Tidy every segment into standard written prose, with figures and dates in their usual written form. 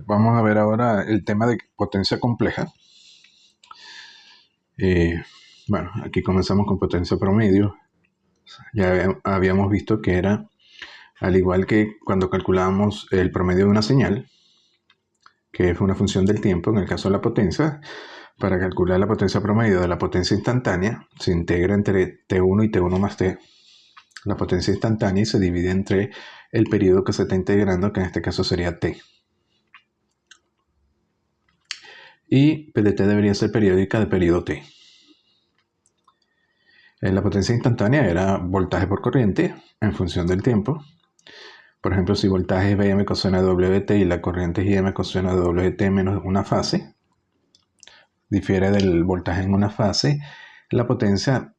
Vamos a ver ahora el tema de potencia compleja. Eh, bueno, aquí comenzamos con potencia promedio. Ya habíamos visto que era, al igual que cuando calculábamos el promedio de una señal, que es una función del tiempo, en el caso de la potencia, para calcular la potencia promedio de la potencia instantánea, se integra entre T1 y T1 más T, la potencia instantánea, y se divide entre el periodo que se está integrando, que en este caso sería T. Y PDT debería ser periódica de periodo T. La potencia instantánea era voltaje por corriente en función del tiempo. Por ejemplo, si voltaje es Vm coseno de Wt y la corriente es Im coseno de Wt menos una fase, difiere del voltaje en una fase, la potencia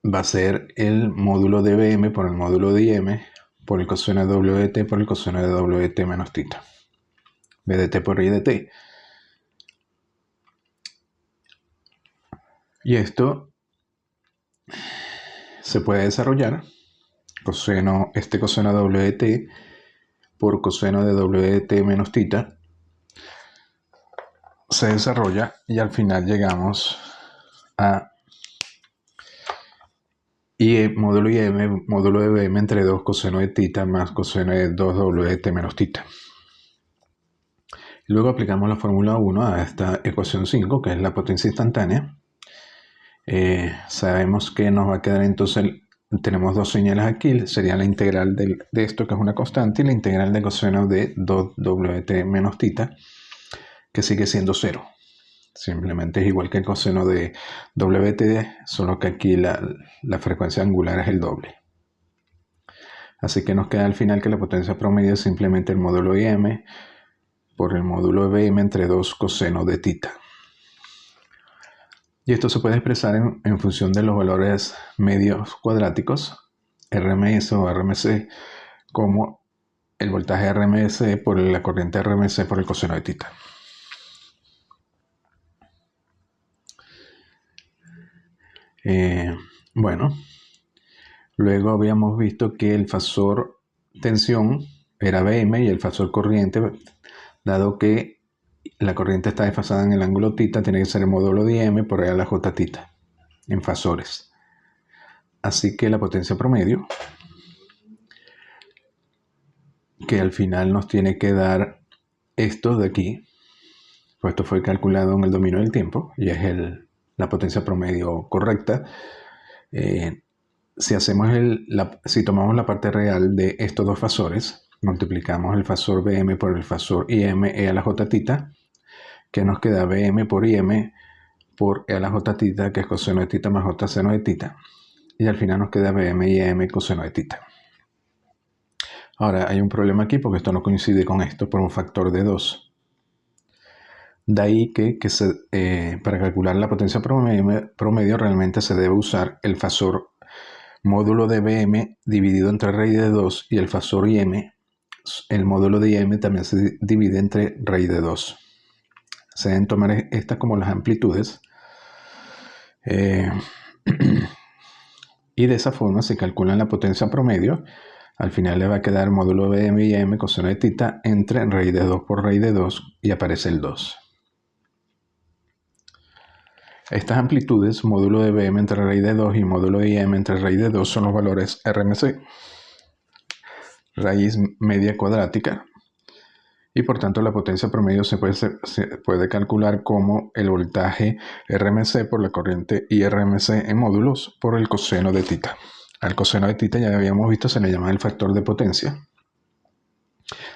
va a ser el módulo de Vm por el módulo de Im por el coseno de Wt por el coseno de Wt menos θ. Vdt por I de t. Y esto se puede desarrollar coseno de Wt por coseno de Wt menos θ se desarrolla y al final llegamos a I módulo IM módulo de Vm entre 2 coseno de θ más coseno de 2 Wt menos θ. Luego aplicamos la fórmula 1 a esta ecuación 5, que es la potencia instantánea. Sabemos que nos va a quedar entonces, tenemos dos señales aquí, sería la integral de esto, que es una constante, y la integral de coseno de 2 Wt menos θ, que sigue siendo 0. Simplemente es igual que el coseno de Wt, solo que aquí la frecuencia angular es el doble. Así que nos queda al final que la potencia promedio es simplemente el módulo Im por el módulo Vm entre 2 coseno de θ. Y esto se puede expresar en función de los valores medios cuadráticos, RMS o RMC, como el voltaje RMS por la corriente RMC por el coseno de θ. Bueno, luego habíamos visto que el fasor tensión era Vm y el fasor corriente, dado que la corriente está desfasada en el ángulo θ, tiene que ser el módulo de M por E a la J θ en fasores. Así que la potencia promedio, que al final nos tiene que dar esto de aquí, pues esto fue calculado en el dominio del tiempo y es la potencia promedio correcta. Si tomamos la parte real de estos dos fasores, multiplicamos el fasor Vm por el fasor Im e a la J θ, que nos queda Vm por Im por E a la J θ, que es coseno de θ más J seno de θ, y al final nos queda Vm y Im coseno de θ. Ahora hay un problema aquí porque esto no coincide con esto por un factor de 2. De ahí que para calcular la potencia promedio realmente se debe usar el fasor módulo de Vm dividido entre raíz de 2 y el fasor Im, el módulo de Im también se divide entre raíz de 2. Se deben tomar estas como las amplitudes. Y de esa forma se calcula la potencia promedio. Al final le va a quedar módulo Vm y M coseno de θ entre raíz de 2 por raíz de 2 y aparece el 2. Estas amplitudes, módulo de Vm entre raíz de 2 y módulo de Im entre raíz de 2, son los valores RMC, raíz media cuadrática, y por tanto la potencia promedio se puede calcular como el voltaje RMC por la corriente IRMC en módulos por el coseno de θ. Al coseno de θ ya habíamos visto se le llama el factor de potencia.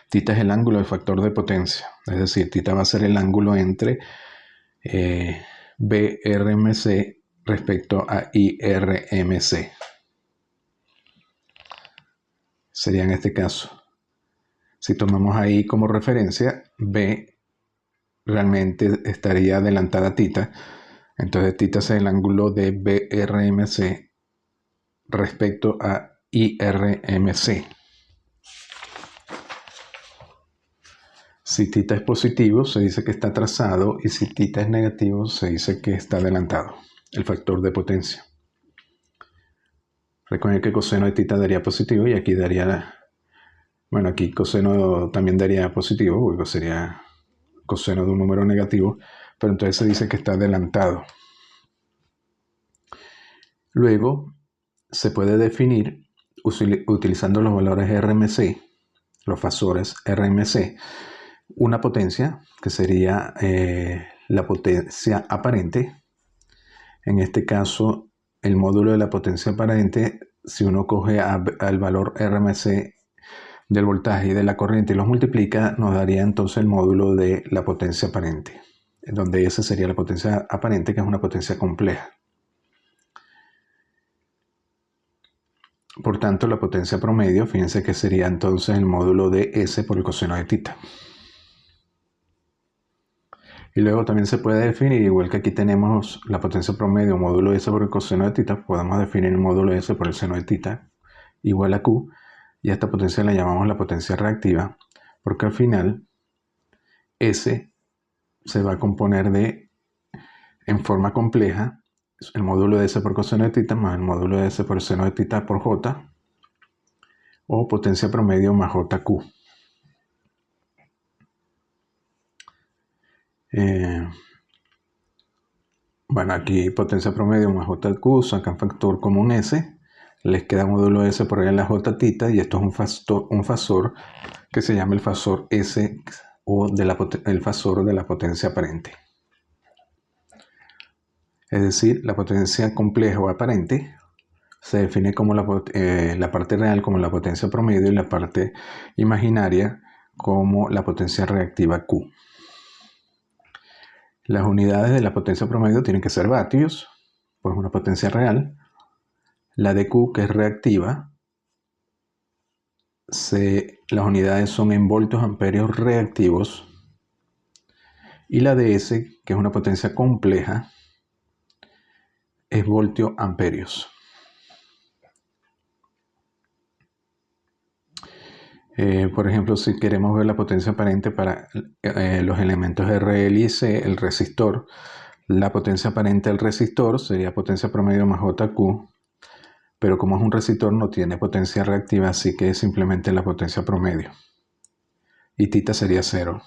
Θ es el ángulo del factor de potencia, es decir, θ va a ser el ángulo entre BRMC respecto a IRMC. Sería en este caso. Si tomamos ahí como referencia, B realmente estaría adelantada a θ. Entonces θ es el ángulo de BRMC respecto a IRMC. Si θ es positivo, se dice que está atrasado, y si θ es negativo, se dice que está adelantado, el factor de potencia. Recuerden que coseno de θ daría positivo y aquí daría Bueno, aquí coseno también daría positivo, porque sería coseno de un número negativo, pero entonces se dice que está adelantado. Luego se puede definir utilizando los valores RMC, los fasores RMC, una potencia que sería la potencia aparente. En este caso, el módulo de la potencia aparente, si uno coge al valor RMC del voltaje y de la corriente y los multiplica, nos daría entonces el módulo de la potencia aparente, donde esa sería la potencia aparente, que es una potencia compleja. Por tanto, la potencia promedio, fíjense que sería entonces el módulo de S por el coseno de θ. Y luego también se puede definir, igual que aquí tenemos la potencia promedio módulo S por el coseno de θ, podemos definir el módulo S por el seno de θ igual a Q, y a esta potencia la llamamos la potencia reactiva, porque al final S se va a componer en forma compleja, el módulo de S por coseno de θ más el módulo de S por el seno de θ por J, o potencia promedio más JQ. Bueno, aquí potencia promedio más JQ, sacan factor común S, les queda módulo S por ahí en la J θ, y esto es un fasor que se llama el fasor S o el fasor de la potencia aparente. Es decir, la potencia compleja o aparente se define como la parte real como la potencia promedio y la parte imaginaria como la potencia reactiva Q. Las unidades de la potencia promedio tienen que ser vatios, pues una potencia real. La de Q, que es reactiva, las unidades son en voltios amperios reactivos. Y la de S, que es una potencia compleja, es voltio amperios. Por ejemplo, si queremos ver la potencia aparente para los elementos RL y C, el resistor, la potencia aparente del resistor sería potencia promedio más JQ, pero como es un resistor no tiene potencia reactiva, así que es simplemente la potencia promedio. Y θ sería 0,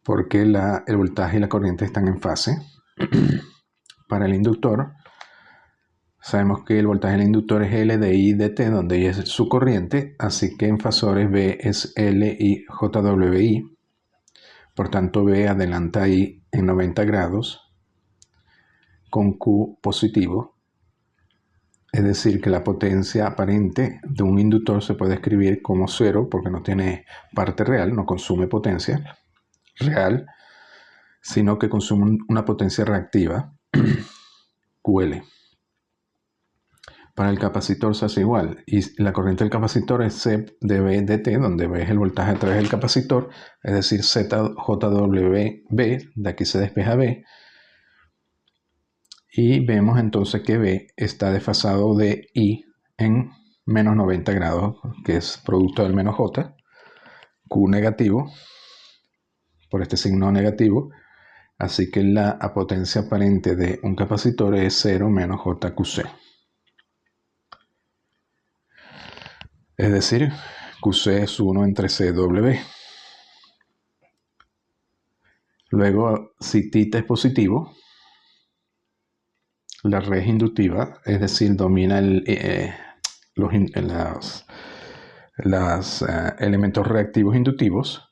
porque el voltaje y la corriente están en fase. Para el inductor, sabemos que el voltaje del inductor es L de I de T, donde I es su corriente, así que en fasores B es L y JWI. Por tanto, B adelanta I en 90 grados con Q positivo. Es decir, que la potencia aparente de un inductor se puede escribir como 0 porque no tiene parte real, no consume potencia real, sino que consume una potencia reactiva, QL. Para el capacitor se hace igual, y la corriente del capacitor es C de B de T, donde B es el voltaje a través del capacitor, es decir, ZJWB, de aquí se despeja B, y vemos entonces que B está desfasado de I en menos 90 grados, que es producto del menos J, Q negativo, por este signo negativo, así que la potencia aparente de un capacitor es 0 menos JQC. Es decir, QC es 1 entre CW. Luego, si θ es positivo, la red es inductiva, es decir, domina los elementos reactivos inductivos,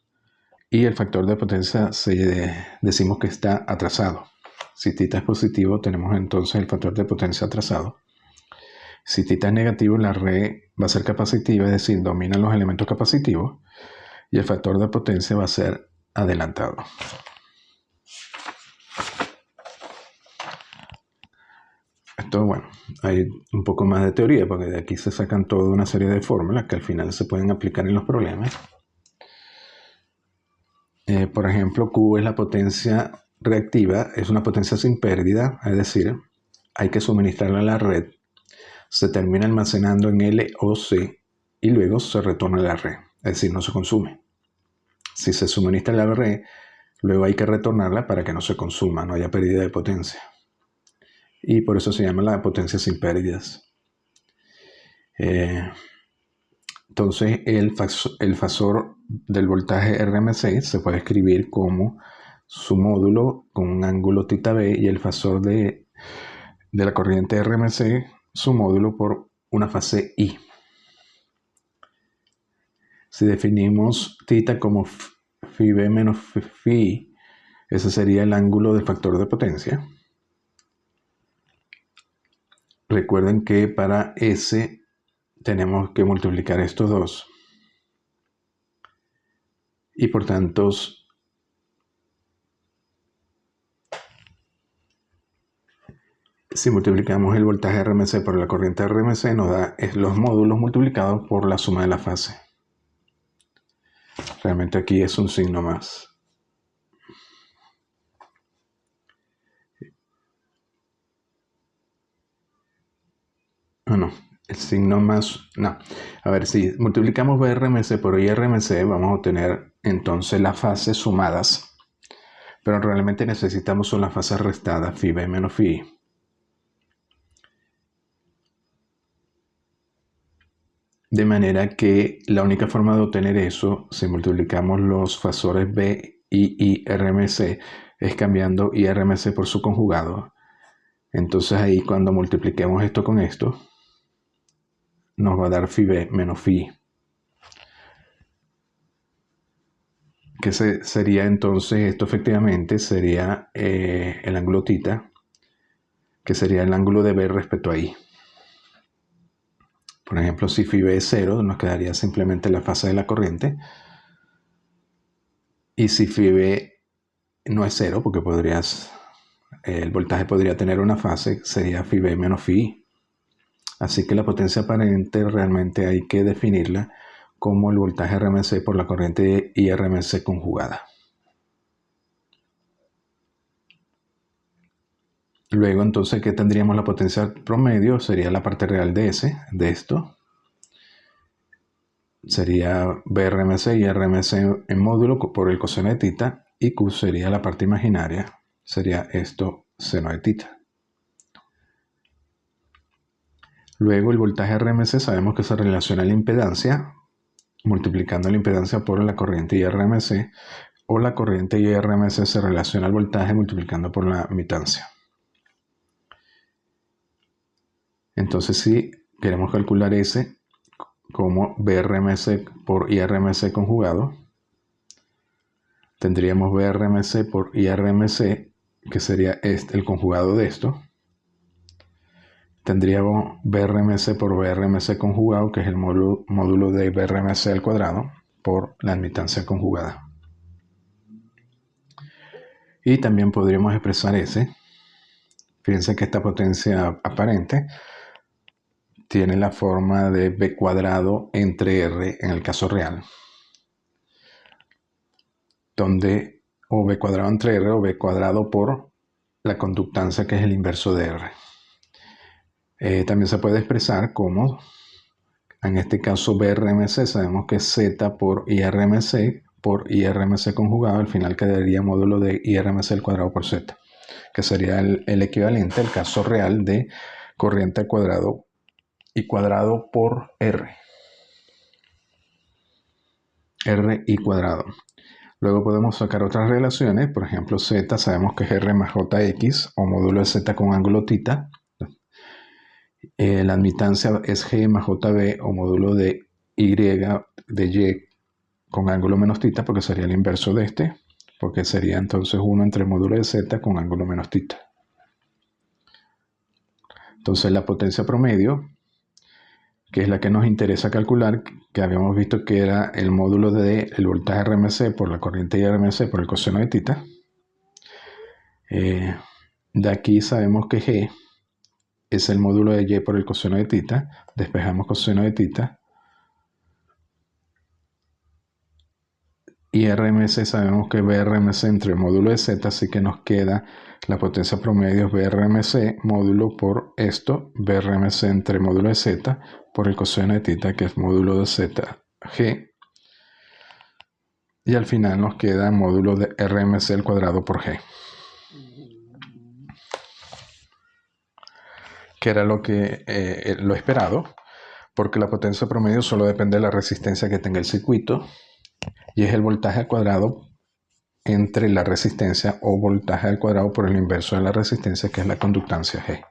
y el factor de potencia decimos que está atrasado. Si θ es positivo, tenemos entonces el factor de potencia atrasado. Si θ es negativo, la red va a ser capacitiva, es decir, dominan los elementos capacitivos, y el factor de potencia va a ser adelantado. Esto, bueno, hay un poco más de teoría, porque de aquí se sacan toda una serie de fórmulas que al final se pueden aplicar en los problemas. Por ejemplo, Q es la potencia reactiva, es una potencia sin pérdida, es decir, hay que suministrarla a la red, se termina almacenando en L o C y luego se retorna a la red, es decir, no se consume. Si se suministra a la red, luego hay que retornarla para que no se consuma, no haya pérdida de potencia. Y por eso se llama la potencia sin pérdidas. Entonces el fasor del voltaje RMC se puede escribir como su módulo con un ángulo θ b y el fasor de la corriente RMC, su módulo por una fase I. Si definimos θ como phi b menos phi I, ese sería el ángulo del factor de potencia. Recuerden que para S tenemos que multiplicar estos dos. Y por tanto, si multiplicamos el voltaje RMC por la corriente RMC, nos da los módulos multiplicados por la suma de la fase. Realmente aquí es un signo más. No, el signo más, no. A ver, si multiplicamos BRMC por IRMC, vamos a obtener entonces las fases sumadas. Pero realmente necesitamos son las fases restadas, phi b menos phi I. De manera que la única forma de obtener eso, si multiplicamos los fasores B y IRMC, es cambiando IRMC por su conjugado. Entonces ahí cuando multipliquemos esto con esto, nos va a dar phi b menos phi I. Que sería entonces, esto efectivamente sería el ángulo θ, que sería el ángulo de B respecto a I. Por ejemplo, si phi b es 0, nos quedaría simplemente la fase de la corriente. Y si phi b no es 0, porque el voltaje podría tener una fase, sería phi b menos phi I. Así que la potencia aparente realmente hay que definirla como el voltaje RMC por la corriente IRMC conjugada. Luego entonces, ¿qué tendríamos? La potencia promedio sería la parte real de S, de esto. Sería BRMC y RMC en módulo por el coseno de θ, y Q sería la parte imaginaria, sería esto seno de θ. Luego el voltaje RMC sabemos que se relaciona a la impedancia, multiplicando la impedancia por la corriente IRMC, o la corriente IRMC se relaciona al voltaje multiplicando por la mitancia. Entonces, si queremos calcular S como BRMC por IRMC conjugado, tendríamos BRMC por IRMC, que sería el conjugado de esto. Tendríamos BRMC por BRMC conjugado, que es el módulo de BRMC al cuadrado, por la admitancia conjugada. Y también podríamos expresar S. Fíjense que esta potencia aparente tiene la forma de B cuadrado entre R en el caso real, donde o B cuadrado entre R o B cuadrado por la conductancia, que es el inverso de R. También se puede expresar como, en este caso BRMC, sabemos que es Z por IRMC conjugado, al final quedaría módulo de IRMC al cuadrado por Z, que sería el equivalente al caso real de corriente al cuadrado y cuadrado por R. R y cuadrado. Luego podemos sacar otras relaciones, por ejemplo Z, sabemos que es R más JX o módulo de Z con ángulo θ. La admitancia es G más JB o módulo de Y con ángulo menos θ, porque sería el inverso de este, porque sería entonces 1 entre módulo de Z con ángulo menos θ. Entonces la potencia promedio, que es la que nos interesa calcular, que habíamos visto que era el módulo del voltaje RMC por la corriente IRMC por el coseno de θ. De aquí sabemos que G es el módulo de Y por el coseno de θ. Despejamos coseno de θ. Y RMC sabemos que BRMC entre el módulo de Z, así que nos queda la potencia promedio es BRMC módulo por esto, BRMC entre el módulo de Z por el coseno de θ, que es módulo de ZG. Y al final nos queda módulo de RMC al cuadrado por G, que era lo esperado, porque la potencia promedio solo depende de la resistencia que tenga el circuito y es el voltaje al cuadrado entre la resistencia o voltaje al cuadrado por el inverso de la resistencia, que es la conductancia G.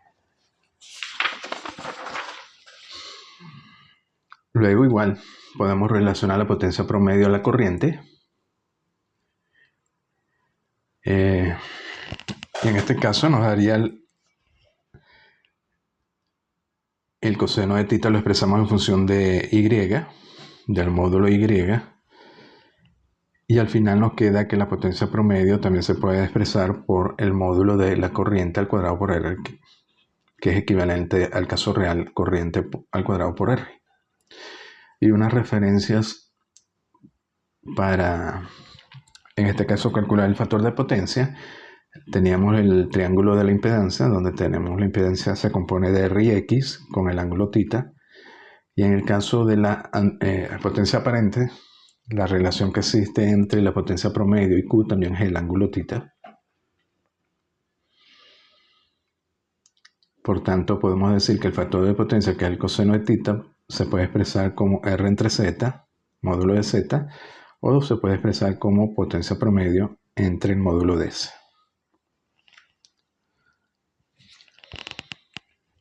Luego igual podemos relacionar la potencia promedio a la corriente. Y en este caso nos daría el coseno de θ, lo expresamos en función de y, del módulo y. Y al final nos queda que la potencia promedio también se puede expresar por el módulo de la corriente al cuadrado por R, que es equivalente al caso real, corriente al cuadrado por R. Y unas referencias para, en este caso, calcular el factor de potencia. Teníamos el triángulo de la impedancia, donde tenemos la impedancia se compone de R y X con el ángulo θ. Y en el caso de la potencia aparente, la relación que existe entre la potencia promedio y Q también es el ángulo θ. Por tanto, podemos decir que el factor de potencia, que es el coseno de θ, se puede expresar como R entre Z, módulo de Z, o se puede expresar como potencia promedio entre el módulo de S.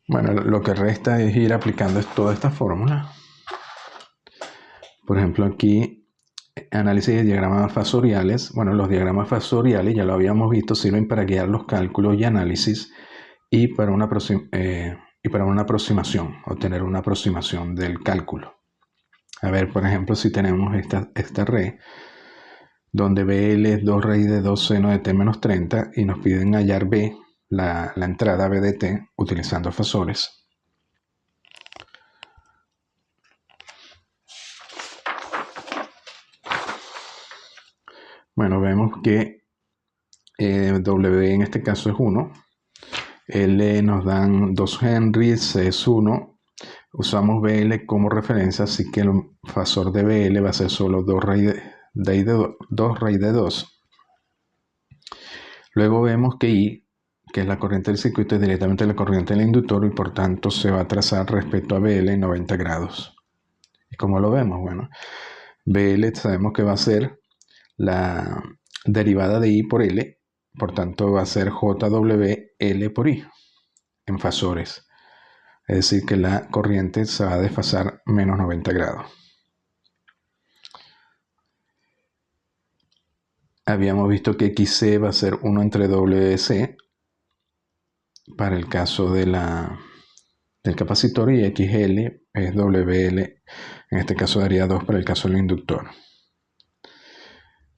Bueno, lo que resta es ir aplicando toda esta fórmula. Por ejemplo, aquí, análisis de diagramas fasoriales. Bueno, los diagramas fasoriales, ya lo habíamos visto, sirven para guiar los cálculos y análisis y para una aproximación, obtener una aproximación del cálculo. A ver, por ejemplo, si tenemos esta red, donde BL es 2 raíz de 2 seno de t menos 30 y nos piden hallar B, la entrada B de t, utilizando fasores. Bueno, vemos que W en este caso es 1, L nos dan 2 Henry, C es 1, usamos BL como referencia, así que el fasor de BL va a ser solo 2 raíz de 2. Luego vemos que I, que es la corriente del circuito, es directamente la corriente del inductor y por tanto se va a trazar respecto a BL en 90 grados. ¿Y cómo lo vemos? Bueno, BL sabemos que va a ser la derivada de I por L, por tanto va a ser JWL por I en fasores. Es decir, que la corriente se va a desfasar menos 90 grados. Habíamos visto que XC va a ser 1 entre WC para el caso del capacitor y XL es WL, en este caso daría 2 para el caso del inductor.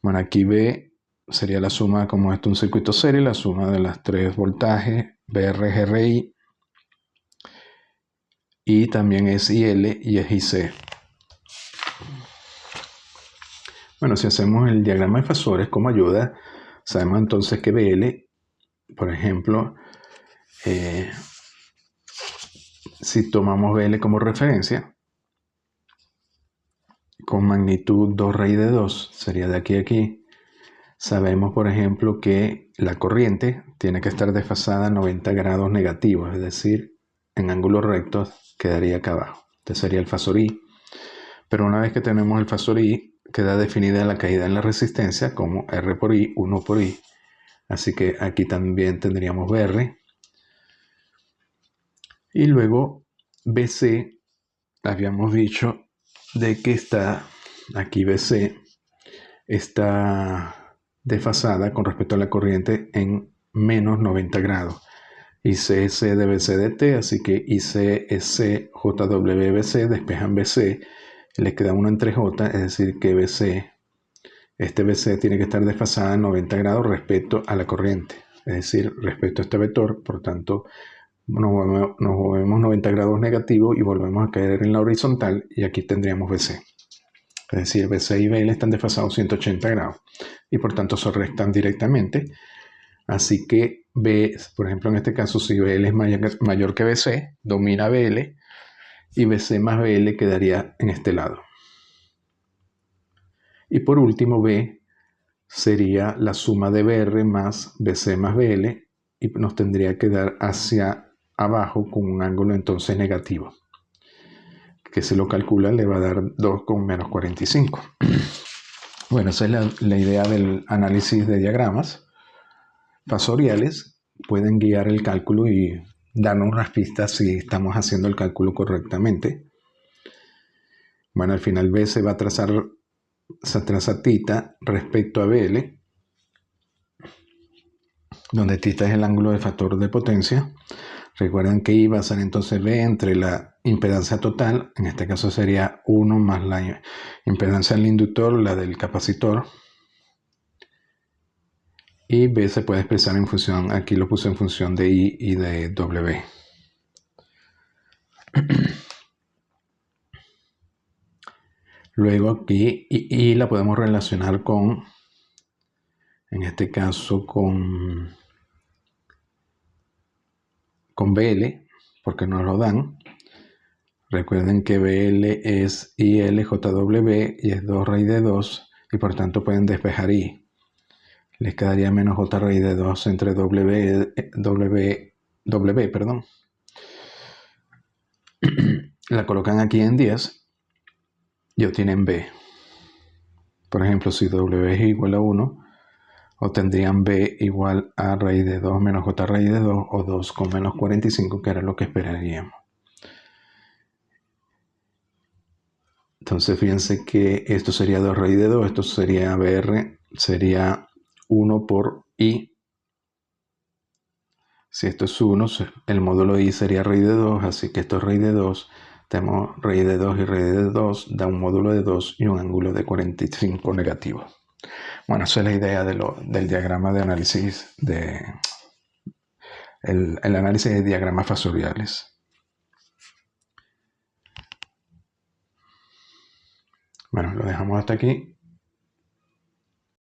Bueno, aquí B sería la suma, como esto es un circuito serie, la suma de las 3 voltajes, BR, GRI, y también es IL y es IC. Bueno, si hacemos el diagrama de fasores como ayuda, sabemos entonces que BL, por ejemplo, si tomamos BL como referencia, con magnitud 2 raíz de 2, sería de aquí a aquí, sabemos, por ejemplo, que la corriente tiene que estar desfasada a 90 grados negativos, es decir, en ángulos rectos quedaría acá abajo. Este sería el fasor I. Pero una vez que tenemos el fasor I, queda definida la caída en la resistencia como R por I, 1 por I. Así que aquí también tendríamos BR. Y luego BC, habíamos dicho de que está, aquí BC, está desfasada con respecto a la corriente en menos 90 grados. IC es C de BC de T, así que IC es C, JWBC, despejan BC, les queda 1 entre J, es decir que BC, este BC tiene que estar desfasada en 90 grados respecto a la corriente, es decir, respecto a este vector, por tanto, nos movemos 90 grados negativo y volvemos a caer en la horizontal y aquí tendríamos BC. Es decir, BC y BL están desfasados 180 grados y por tanto se restan directamente. Así que B, por ejemplo, en este caso, si BL es mayor que BC, domina BL y BC más BL quedaría en este lado. Y por último, B sería la suma de BR más BC más BL y nos tendría que dar hacia abajo con un ángulo entonces negativo, que si lo calcula le va a dar 2 con menos 45. Bueno, esa es la idea del análisis de diagramas fasoriales. Pueden guiar el cálculo y darnos unas pistas si estamos haciendo el cálculo correctamente. Bueno, al final B se va a trazar, se traza θ respecto a BL, donde θ es el ángulo de factor de potencia. Recuerden que I va a ser entonces B entre la impedancia total, en este caso sería 1 más la impedancia del inductor, la del capacitor. Y B se puede expresar en función, aquí lo puse en función de I y de W. Luego aquí I la podemos relacionar con, en este caso con BL, porque nos lo dan. Recuerden que BL es ILJW y es 2 raíz de 2 y por tanto pueden despejar I. Les quedaría menos J raíz de 2 entre W, perdón. La colocan aquí en 10 y obtienen B. Por ejemplo, si W es igual a 1, obtendrían B igual a raíz de 2 menos J raíz de 2 o 2 con menos 45, que era lo que esperaríamos. Entonces fíjense que esto sería 2 raíz de 2, esto sería BR, sería 1 por I. Si esto es 1, el módulo I sería raíz de 2, así que esto es raíz de 2. Tenemos raíz de 2 y raíz de 2, da un módulo de 2 y un ángulo de 45 negativo. Bueno, esa es la idea del diagrama de análisis, el análisis de diagramas fasoriales. Bueno, lo dejamos hasta aquí.